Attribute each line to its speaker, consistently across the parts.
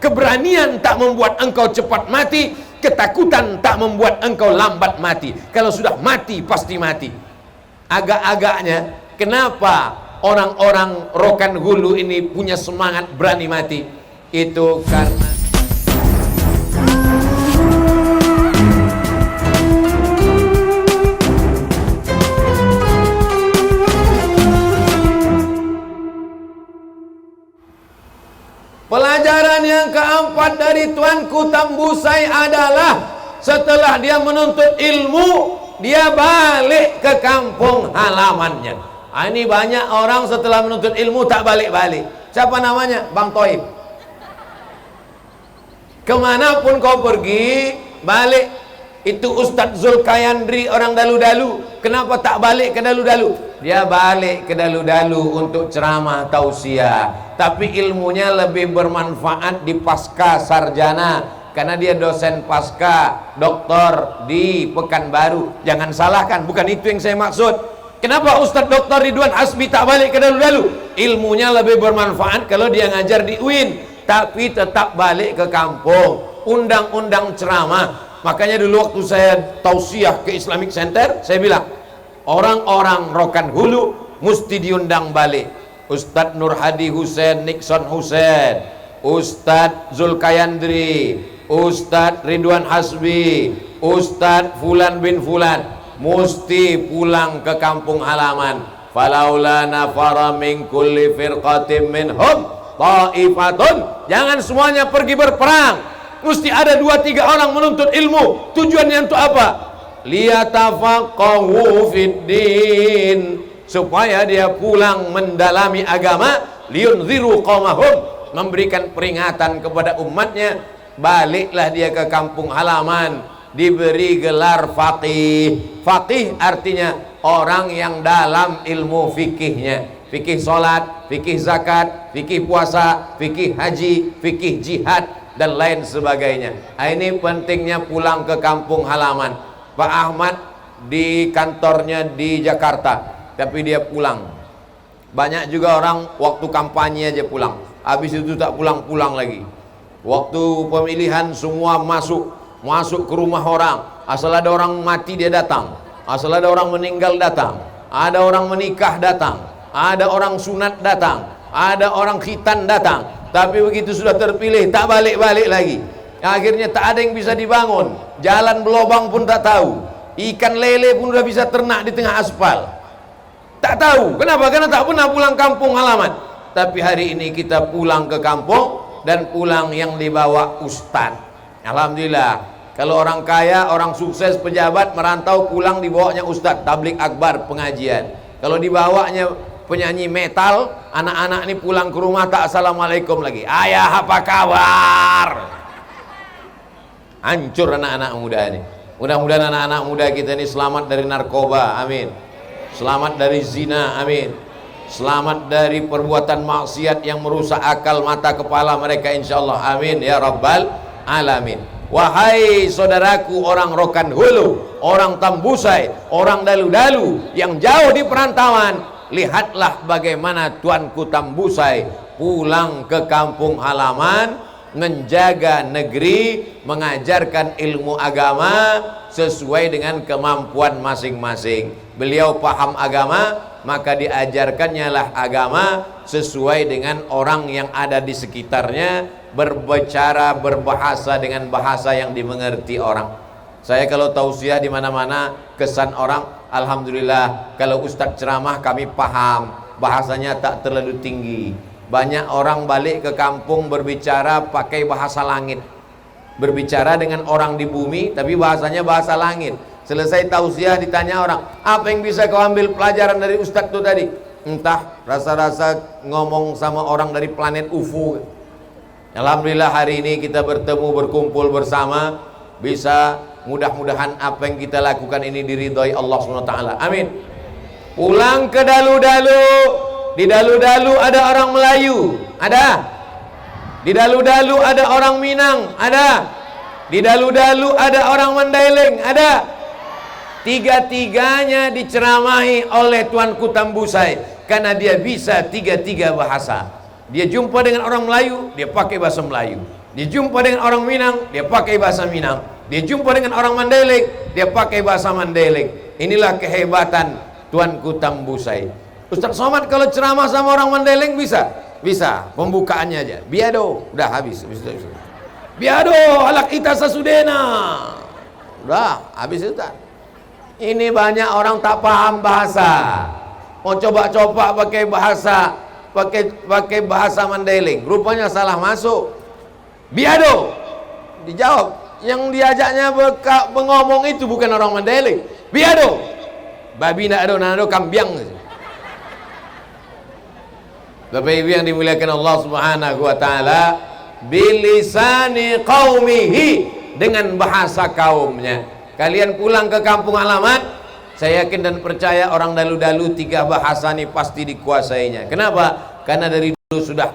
Speaker 1: Keberanian tak membuat engkau cepat mati, ketakutan tak membuat engkau lambat mati. Kalau sudah mati, pasti mati. Agak-agaknya, kenapa orang-orang Rokan Hulu ini punya semangat berani mati? Itu karena pelajaran yang keempat dari Tuanku Tambusai adalah setelah dia menuntut ilmu, dia balik ke kampung halamannya. Ini banyak orang setelah menuntut ilmu tak balik-balik. Siapa namanya? Bang Toib. Kemanapun kau pergi, balik. Itu Ustadz Zulkayandri orang dalu-dalu. Kenapa tak balik ke dalu-dalu? Dia balik ke dalu-dalu untuk ceramah tausiah. Tapi ilmunya lebih bermanfaat di pasca sarjana, karena dia dosen pasca doktor di Pekanbaru. Jangan salahkan, bukan itu yang saya maksud. Kenapa Ustadz Dr. Ridwan Hasbi tak balik ke dalu-dalu? Ilmunya lebih bermanfaat kalau dia ngajar di UIN, tapi tetap balik ke kampung. Undang-undang ceramah. Makanya dulu waktu saya tausiah ke Islamic Center, saya bilang orang-orang Rokan Hulu mesti diundang balik. Ustadz Nur Hadi Hussein, Nixon Hussein, Ustadz Zulkayandri, Ustadz Ridwan Hasbi, Ustadz Fulan bin Fulan mesti pulang ke kampung halaman. Falaula nafara min kulli firqatin minhum ta'ifatun. Jangan semuanya pergi berperang. Mesti ada 2-3 orang menuntut ilmu. Tujuannya untuk apa? Liyatafaqahu fiddin, supaya dia pulang mendalami agama. Liyunziru qaumahum, memberikan peringatan kepada umatnya. Baliklah dia ke kampung halaman, diberi gelar faqih. Faqih artinya orang yang dalam ilmu fikihnya. Fikih solat, fikih zakat, fikih puasa, fikih haji, fikih jihad, dan lain sebagainya. Ini pentingnya pulang ke kampung halaman. Pak Ahmad di kantornya di Jakarta, tapi dia pulang. Banyak juga orang waktu kampanye aja pulang, habis itu tak pulang-pulang lagi. Waktu pemilihan semua masuk ke rumah orang. Asal ada orang mati dia datang, asal ada orang meninggal datang, ada orang menikah datang, ada orang sunat datang, ada orang khitan datang. Tapi begitu sudah terpilih tak balik-balik lagi. Akhirnya tak ada yang bisa dibangun, jalan berlobang pun tak tahu, ikan lele pun sudah bisa ternak di tengah aspal. Tak tahu kenapa, karena tak pernah pulang kampung halaman. Tapi hari ini kita pulang ke kampung, dan pulang yang dibawa ustadz. Alhamdulillah, kalau orang kaya, orang sukses, pejabat merantau, pulang dibawanya ustadz tablik akbar pengajian. Kalau dibawanya penyanyi metal, anak-anak ini pulang ke rumah tak assalamualaikum lagi. Ayah apa kabar? Hancur anak-anak muda ini. Mudah-mudahan anak-anak muda kita ini selamat dari narkoba, amin. Selamat dari zina, amin. Selamat dari perbuatan maksiat yang merusak akal mata kepala mereka, insyaallah, amin ya rabbal alamin. Wahai saudaraku orang Rokan Hulu, orang Tambusai, orang dalu-dalu yang jauh di perantauan, lihatlah bagaimana Tuanku Tambusai pulang ke kampung halaman, menjaga negeri, mengajarkan ilmu agama sesuai dengan kemampuan masing-masing. Beliau paham agama, maka diajarkannya lah agama sesuai dengan orang yang ada di sekitarnya, berbicara, berbahasa dengan bahasa yang dimengerti orang. Saya kalau tausiah di mana-mana, kesan orang, alhamdulillah, kalau ustadz ceramah kami paham, bahasanya tak terlalu tinggi. Banyak orang balik ke kampung berbicara pakai bahasa langit, berbicara dengan orang di bumi, tapi bahasanya bahasa langit. Selesai tausiah ditanya orang, apa yang bisa kau ambil pelajaran dari ustadz itu tadi? Entah, rasa-rasa ngomong sama orang dari planet UFO. Alhamdulillah hari ini kita bertemu, berkumpul bersama, bisa mudah-mudahan apa yang kita lakukan ini diridhoi Allah SWT, amin. Pulang ke dalu-dalu. Di dalu-dalu ada orang Melayu, ada. Di dalu-dalu ada orang Minang, ada. Di dalu-dalu ada orang Mandailing, ada. Tiga-tiganya diceramahi oleh Tuanku Tambusai, karena dia bisa tiga-tiga bahasa. Dia jumpa dengan orang Melayu, dia pakai bahasa Melayu. Dia jumpa dengan orang Minang, dia pakai bahasa Minang. Dia jumpa dengan orang Mandailing, dia pakai bahasa Mandailing. Inilah kehebatan Tuanku Tambusai. Ustaz Somad kalau ceramah sama orang Mandailing bisa? Bisa, pembukaannya aja. Biado, udah habis. Biado, alak ita sasudena. Udah, habis Ustaz. Ini banyak orang tak paham bahasa. Mau coba-coba pakai bahasa Mandailing, rupanya salah masuk. Biado, dijawab, yang diajaknya pengomong itu bukan orang Mandailing. Biado, babi nak ada kambiang. Bapak Ibu yang dimuliakan Allah Subhanahu wa taala, bilisani qaumihi, dengan bahasa kaumnya. Kalian pulang ke kampung halaman, saya yakin dan percaya orang dalu-dalu 3 bahasa ini pasti dikuasainya. Kenapa? Karena dari dulu sudah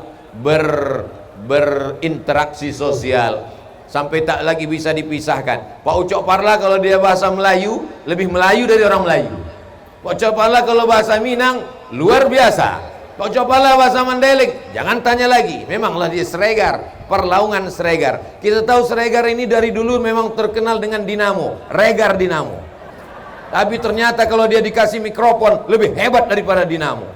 Speaker 1: berinteraksi sosial sampai tak lagi bisa dipisahkan. Pak Ucok Parla kalau dia bahasa Melayu lebih Melayu dari orang Melayu. Pak Ucok Parla kalau bahasa Minang luar biasa. Pak Ucok Parla bahasa Mandailing jangan tanya lagi. Memanglah dia Sregar, perlaungan Sregar. Kita tahu Sregar ini dari dulu memang terkenal dengan dinamo, Regar Dinamo. Tapi ternyata kalau dia dikasih mikrofon lebih hebat daripada dinamo.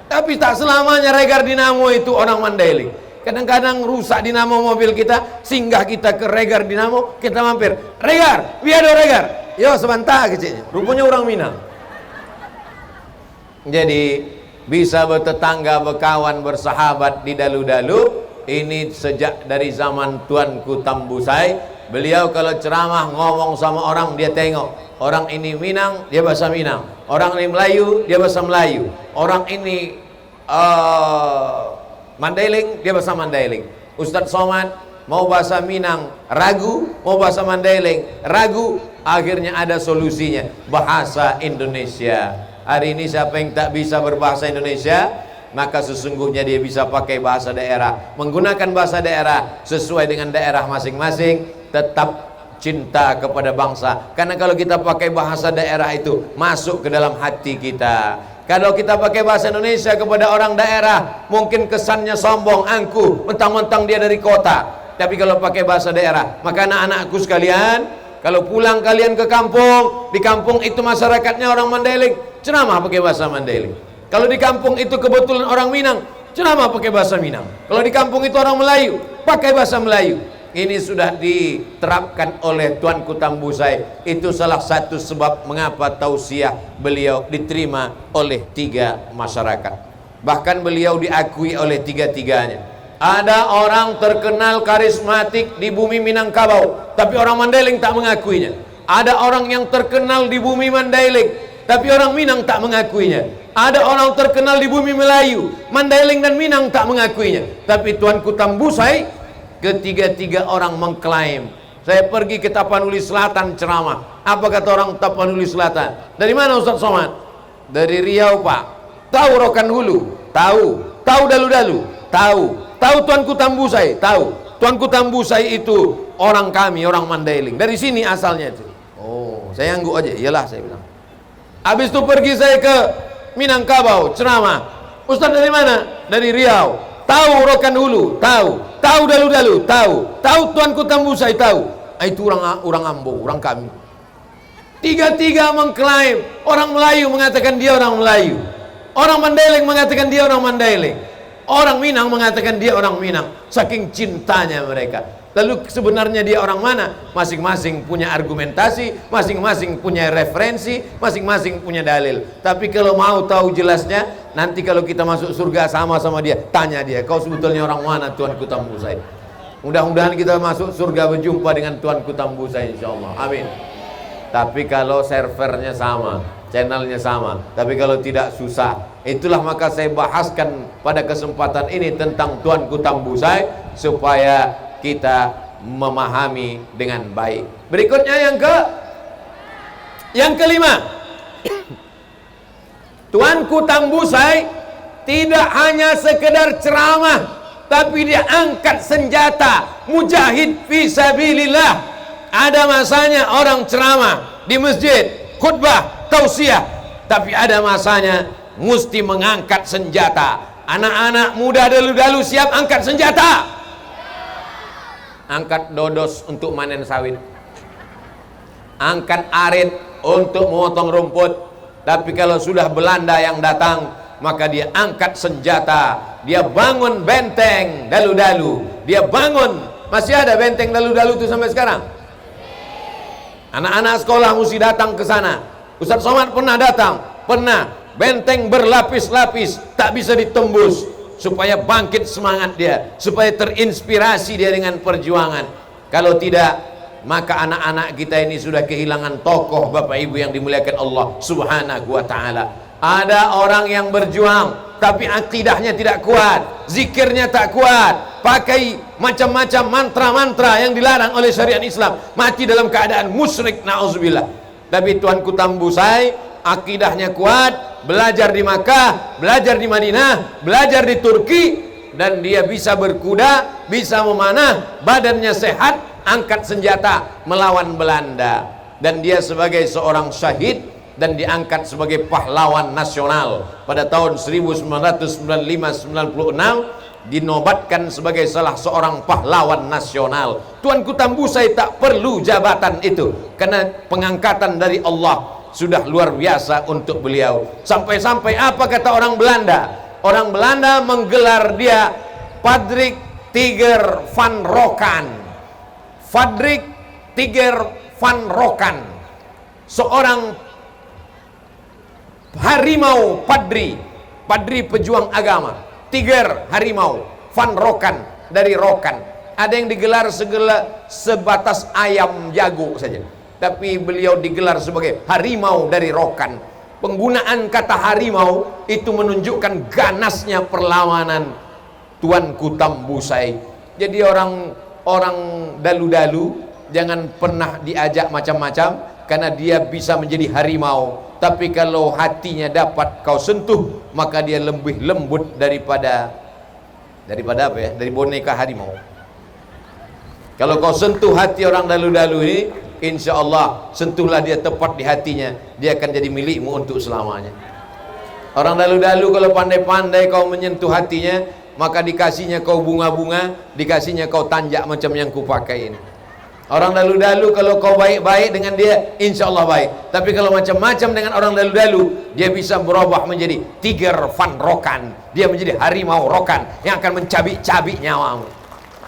Speaker 1: Tapi tak selamanya Regar Dinamo itu orang Mandailing. Kadang-kadang rusak dinamo mobil kita, singgah kita ke Regar Dinamo, kita mampir, Regar, biado Regar. Yo sebentar kecilnya, rupanya orang Minang. Jadi bisa bertetangga, berkawan, bersahabat di dalu-dalu. Ini sejak dari zaman Tuanku Tambusai. Beliau kalau ceramah ngomong sama orang, dia tengok orang ini Minang, dia bahasa Minang. Orang ini Melayu, dia bahasa Melayu. Orang ini Mandailing, dia bahasa Mandailing. Ustaz Somad mau bahasa Minang ragu, mau bahasa Mandailing ragu, akhirnya ada solusinya, bahasa Indonesia. Hari ini siapa yang tak bisa berbahasa Indonesia, maka sesungguhnya dia bisa pakai bahasa daerah, menggunakan bahasa daerah sesuai dengan daerah masing-masing, tetap cinta kepada bangsa. Karena kalau kita pakai bahasa daerah itu masuk ke dalam hati kita. Kalau kita pakai bahasa Indonesia kepada orang daerah, mungkin kesannya sombong, angkuh, mentang-mentang dia dari kota. Tapi kalau pakai bahasa daerah, maka anak-anakku sekalian, kalau pulang kalian ke kampung, di kampung itu masyarakatnya orang Mandailing, ceramah pakai bahasa Mandailing. Kalau di kampung itu kebetulan orang Minang, ceramah pakai bahasa Minang. Kalau di kampung itu orang Melayu, pakai bahasa Melayu. Ini sudah diterapkan oleh Tuanku Tambusai. Itu salah satu sebab mengapa tausiah beliau diterima oleh 3 masyarakat. Bahkan beliau diakui oleh 3-tiganya. Ada orang terkenal karismatik di bumi Minangkabau, tapi orang Mandailing tak mengakuinya. Ada orang yang terkenal di bumi Mandailing, tapi orang Minang tak mengakuinya. Ada orang terkenal di bumi Melayu, Mandailing dan Minang tak mengakuinya. Tapi Tuanku Tambusai, ketiga-tiga orang mengklaim. Saya pergi ke Tapanuli Selatan ceramah. Apa kata orang Tapanuli Selatan? Dari mana Ustaz Somad? Dari Riau Pak. Tahu Rokan Hulu? Tahu. Tahu Dalu-Dalu? Tahu. Tahu Tuanku Tambusai? Tahu. Tuanku Tambusai itu orang kami, orang Mandailing. Dari sini asalnya itu. Oh, saya angguk aja. Iyalah saya bilang. Habis itu pergi saya ke Minangkabau ceramah. Ustaz dari mana? Dari Riau. Tahu Rokan Hulu? Tahu. Tahu Dalu-Dalu? Tahu. Tahu Tuanku Tambusai? Tahu. Itu orang Ambo, orang kami. Tiga-tiga mengklaim. Orang Melayu mengatakan dia orang Melayu. Orang Mandailing mengatakan dia orang Mandailing. Orang Minang mengatakan dia orang Minang. Saking cintanya mereka. Lalu sebenarnya dia orang mana? Masing-masing punya argumentasi, masing-masing punya referensi, masing-masing punya dalil. Tapi kalau mau tahu jelasnya, nanti kalau kita masuk surga sama-sama dia, tanya dia, kau sebetulnya orang mana Tuanku Tambusai? Mudah-mudahan kita masuk surga berjumpa dengan Tuanku Tambusai insyaallah. Amin. Tapi kalau servernya sama, channelnya sama, tapi kalau tidak susah. Itulah maka saya bahaskan pada kesempatan ini tentang Tuanku Tambusai supaya kita memahami dengan baik. Berikutnya yang kelima, Tuanku Tambusai tidak hanya sekedar ceramah, tapi dia angkat senjata, mujahid fisabilillah. Ada masanya orang ceramah di masjid, khutbah, tausiah, tapi ada masanya mesti mengangkat senjata. Anak-anak muda dalu-dalu siap angkat senjata. angkat dodos untuk manen sawit, angkat arit untuk memotong rumput. Tapi kalau sudah Belanda yang datang, maka dia angkat senjata, dia bangun benteng dalu-dalu, dia bangun. Masih ada benteng dalu-dalu itu sampai sekarang. Anak-anak sekolah mesti datang ke sana. Ustaz Somad pernah datang, pernah. Benteng berlapis-lapis, tak bisa ditembus, supaya bangkit semangat dia, supaya terinspirasi dia dengan perjuangan. Kalau tidak, maka anak-anak kita ini sudah kehilangan tokoh Bapak Ibu yang dimuliakan Allah Subhanahu wa ta'ala. Ada orang yang berjuang tapi akidahnya tidak kuat, zikirnya tak kuat, pakai macam-macam mantra-mantra yang dilarang oleh syariat Islam, mati dalam keadaan musyrik, na'udzubillah. Tapi Tuanku Tambusai akidahnya kuat, belajar di Makkah, belajar di Madinah, belajar di Turki, dan dia bisa berkuda, bisa memanah, badannya sehat, angkat senjata melawan Belanda. Dan dia sebagai seorang syahid dan diangkat sebagai pahlawan nasional pada tahun 1995-96, dinobatkan sebagai salah seorang pahlawan nasional. Tuanku Tambusai tak perlu jabatan itu, karena pengangkatan dari Allah sudah luar biasa untuk beliau. Sampai-sampai apa kata orang Belanda? Orang Belanda menggelar dia Patrick Tiger van Rokan. Patrick Tiger van Rokan, seorang harimau padri, padri pejuang agama. Tiger harimau, van Rokan dari Rokan. Ada yang digelar sebatas ayam jago saja, tapi beliau digelar sebagai harimau dari Rokan. Penggunaan kata harimau itu menunjukkan ganasnya perlawanan Tuanku Tambusai. Jadi orang dalu-dalu jangan pernah diajak macam-macam, karena dia bisa menjadi harimau. Tapi kalau hatinya dapat kau sentuh, maka dia lebih lembut daripada apa ya? Dari boneka harimau. Kalau kau sentuh hati orang dalu-dalu ini, insya Allah sentuhlah dia tepat di hatinya, dia akan jadi milikmu untuk selamanya. Orang dalu-dalu kalau pandai-pandai kau menyentuh hatinya, maka dikasihnya kau bunga-bunga, dikasihnya kau tanjak macam yang kupakai ini. Orang dalu-dalu kalau kau baik-baik dengan dia, insya Allah baik. Tapi kalau macam-macam dengan orang dalu-dalu, dia bisa berubah menjadi Tiger van Rokan. Dia menjadi harimau Rokan yang akan mencabik-cabik nyawamu.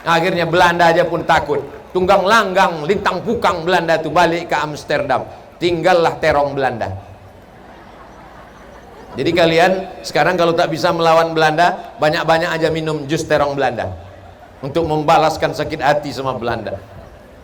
Speaker 1: Akhirnya Belanda aja pun takut. Tunggang langgang, lintang pukang Belanda itu balik ke Amsterdam. Tinggallah terong Belanda. Jadi kalian sekarang kalau tak bisa melawan Belanda, banyak-banyak aja minum jus terong Belanda untuk membalaskan sakit hati sama Belanda.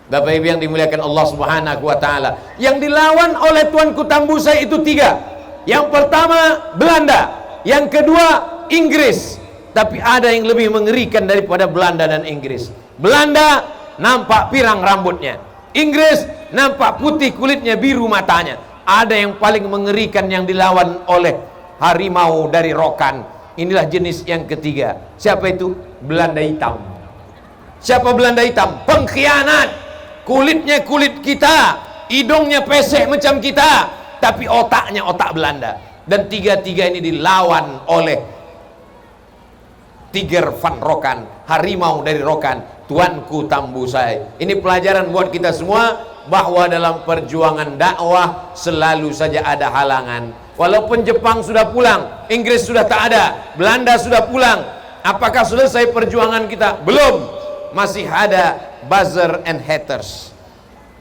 Speaker 1: Bapak Ibu yang dimuliakan Allah Subhanahu wa ta'ala, yang dilawan oleh Tuanku Tambusai itu 3. Yang pertama Belanda, yang kedua Inggris. Tapi ada yang lebih mengerikan daripada Belanda dan Inggris. Belanda nampak pirang rambutnya, Inggris nampak putih kulitnya, biru matanya. Ada yang paling mengerikan yang dilawan oleh harimau dari Rokan. Inilah jenis yang ketiga. Siapa itu? Belanda hitam. Siapa Belanda hitam? Pengkhianat. Kulitnya kulit kita, hidungnya pesek macam kita, tapi otaknya otak Belanda. Dan tiga-tiga ini dilawan oleh Tiger van Rokan, harimau dari Rokan, Tuanku Tambusai. Ini pelajaran buat kita semua, bahwa dalam perjuangan dakwah selalu saja ada halangan. Walaupun Jepang sudah pulang, Inggris sudah tak ada, Belanda sudah pulang, apakah selesai perjuangan kita? Belum. Masih ada buzzer and haters.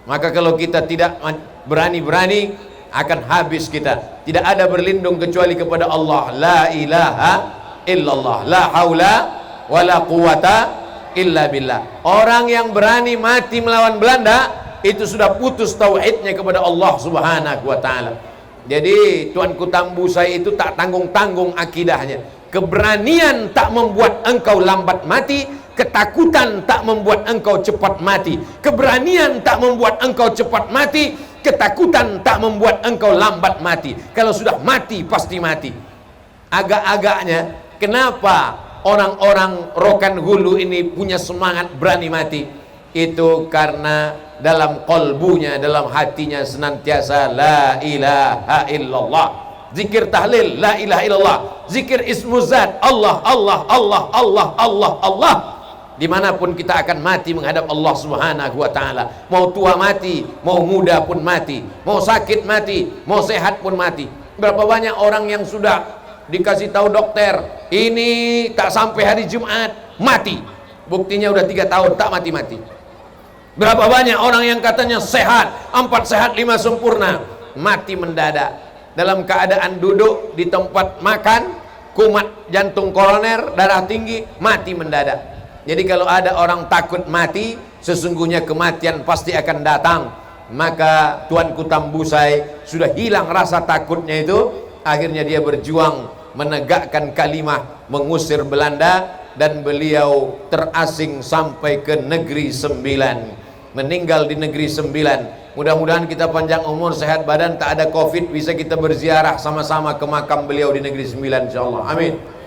Speaker 1: Maka kalau kita tidak berani-berani, akan habis kita. Tidak ada berlindung kecuali kepada Allah. La ilaha illallah, la haula wala quwata illa billah. Orang yang berani mati melawan Belanda, itu sudah putus tauhidnya kepada Allah Subhanahu wa ta'ala. Jadi Tuanku Tambusai itu tak tanggung-tanggung akidahnya. Keberanian tak membuat engkau lambat mati, ketakutan tak membuat engkau cepat mati. Keberanian tak membuat engkau cepat mati, ketakutan tak membuat engkau lambat mati. Kalau sudah mati, pasti mati. Agak-agaknya, kenapa orang-orang Rokan Hulu ini punya semangat berani mati? Itu karena dalam qalbunya, dalam hatinya senantiasa la ilaha illallah. Zikir tahlil la ilaha illallah, zikir ismu zat Allah Allah Allah Allah Allah Allah. Dimanapun kita akan mati menghadap Allah Subhanahu wa ta'ala. Mau tua mati, mau muda pun mati, mau sakit mati, mau sehat pun mati. Berapa banyak orang yang sudah dikasih tahu dokter, ini tak sampai hari Jumat mati, buktinya udah 3 tahun tak mati-mati. Berapa banyak orang yang katanya sehat, 4 sehat 5 sempurna, mati mendadak dalam keadaan duduk di tempat makan, kumat jantung koroner, darah tinggi, mati mendadak. Jadi kalau ada orang takut mati, sesungguhnya kematian pasti akan datang. Maka Tuanku Tambusai sudah hilang rasa takutnya itu. Akhirnya dia berjuang menegakkan kalimah, mengusir Belanda, dan beliau terasing sampai ke Negeri Sembilan, meninggal di Negeri Sembilan. Mudah-mudahan kita panjang umur, sehat badan, tak ada COVID, bisa kita berziarah sama-sama ke makam beliau di Negeri Sembilan, insyaallah. Amin.